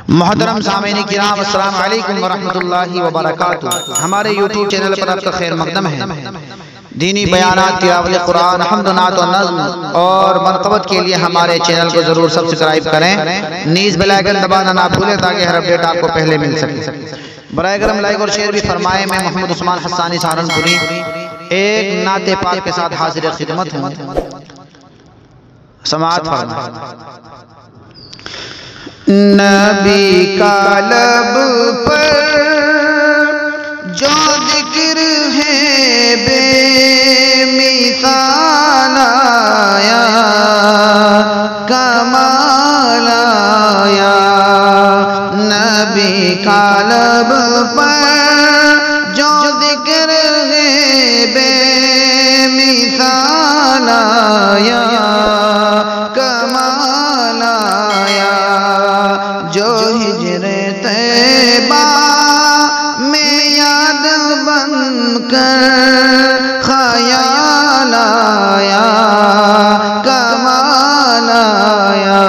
محترم سامعین کرام السلام علیکم ورحمۃ اللہ وبرکاتہ۔ ہمارے یوٹیوب چینل پر آپ کا خیر مقدم ہے۔ دینی بیانات، تلاوت قرآن، حمد و نعت و نظم اور منقبت کے لیے ہمارے چینل کو ضرور سبسکرائب کریں، نیز بیل آئیکن دبانا نہ بھولیں تاکہ ہر اپڈیٹ آپ کو پہلے مل سکے۔ برائے کرم لائک اور شیئر بھی فرمائیں۔ میں محمد عثمان حسانی سہارنپوری ایک نعت پاک کے ساتھ حاضر خدمت ہوں، سماعت فرمائیں۔ نبی کا لب پر جو ذکر ہے بے مثال آیا، کمال آیا۔ نبی کا لب پر جو ذکر ہے بے مثال آیا، کمال آیا۔ جو ہجر طیبہ میں یاد بن کر خیال آیا، کمال آیا۔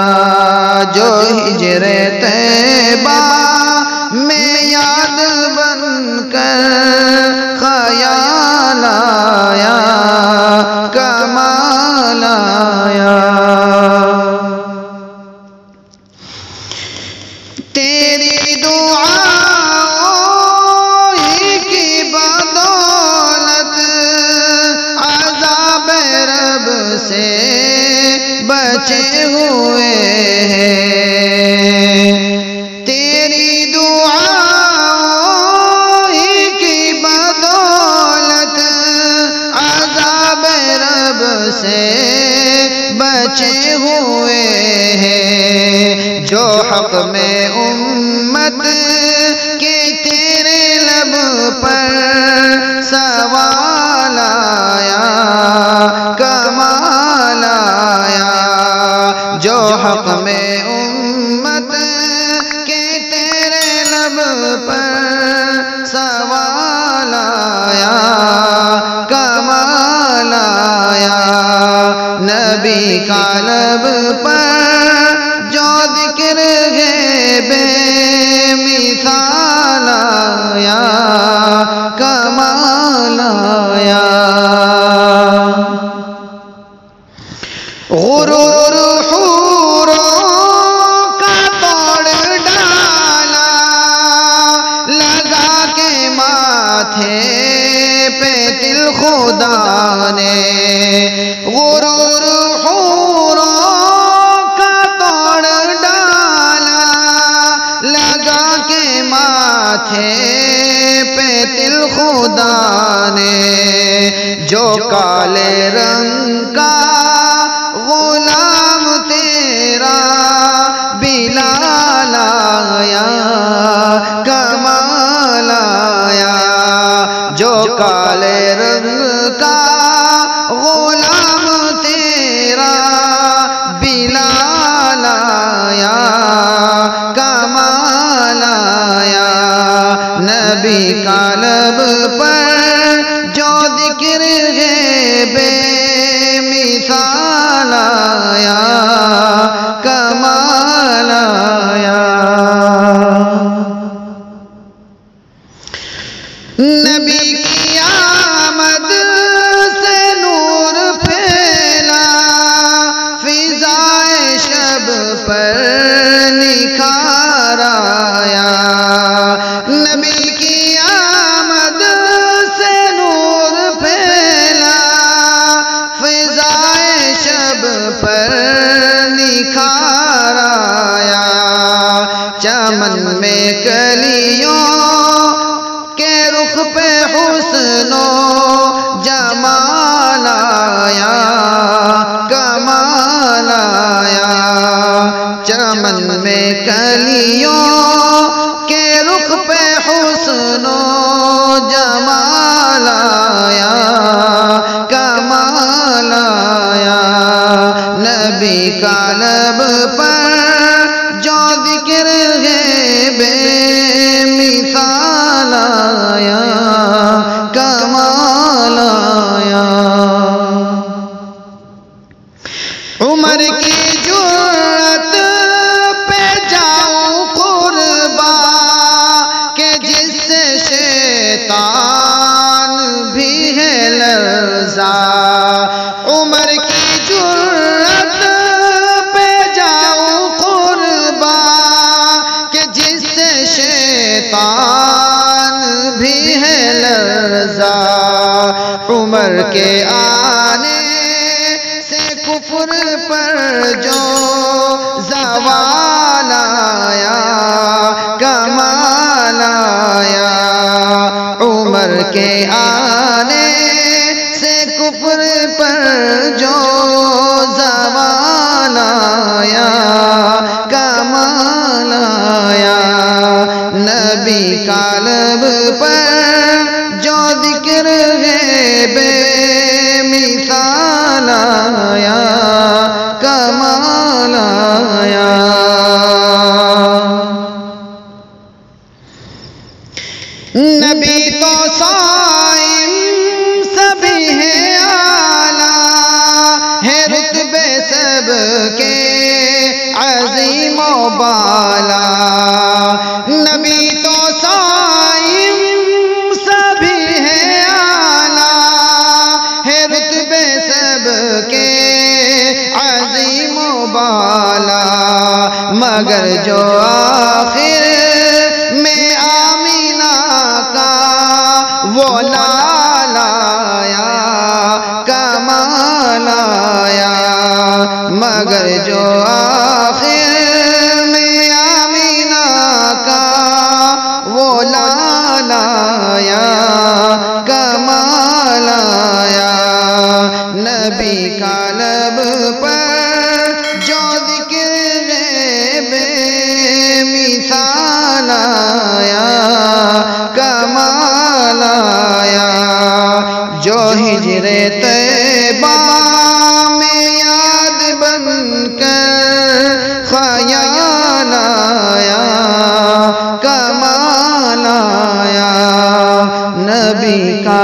جو ہجر طیبہ میں یاد بن کر خیال آیا، کمال آیا۔ تیری دعاؤں کی بدولت عذاب رب سے بچے ہوئے ہیں۔ تیری دعاؤں کی بدولت عذاب رب سے بچے ہوئے ہیں۔ جو حق میں امت کے تیرے لب پر سوال آیا، کمال آیا۔ جو حق میں امت کے تیرے لب پر سوال آیا، کمال آیا۔ نبی کا لب پر جو ذکر ہے بے مثال آیا، کمال آیا۔ غرور حوروں کا توڑ ڈالا، لگا کے ماتھے پہ دل خدا نے۔ غرور حوروں کا توڑ ڈالا، لگا کے ماتھے پہ دل خدا نے۔ جو کالے رنگ کا غلام تیرا بلال آیا، کمال آیا۔ جو کالے رنگ کا غلام تیرا بلال آیا، کمال آیا۔ نبی کا لب پر جو ذکر ہے بے مثال آیا، کمال آیا۔ نبی کی آمد سے نور پھیلا، فضائے شب پر نکھار آیا۔ نبی کی آمد سے نور پھیلا، فضائے شب پر نکھار آیا۔ چمن میں کلیوں کے رخ پہ حسن و جمال آیا، کمال آیا۔ چمن میں کلیوں کے رخ پہ حسن و جمال آیا، کمال آیا۔ نبی کا لب پر جو ذکر ہے بے مثال آیا، کمال آیا۔ عمر کی جرأت پہ جاؤں عمر کے آنے سے کفر پر جو زوال آیا کمال آیا، عمر کے آنے سے کفر پر جو زوال آیا کمال آیا، نبی کا لب پر جو ذکر ہے بے مثال آیا کمال آیا۔ نبی تو صائم سبھی ہے اعلیٰ، ہے رتبے سب کے عظیم و بالا، نبی تو صائم سبھی ہے اعلیٰ، ہے رتبے سب کے عظیم و بالا، مگر جو آخر میں وہ لال آیا کمال آیا، مگر جو آخر میں آمینہ کا وہ لال آیا کمال آیا، نبی کا لب پر جو ذکر ہے بے مثال آیا کمال آیا، جو ہجر طیبہ میں یاد بن کر خیال آیا کمال آیا، نبی کا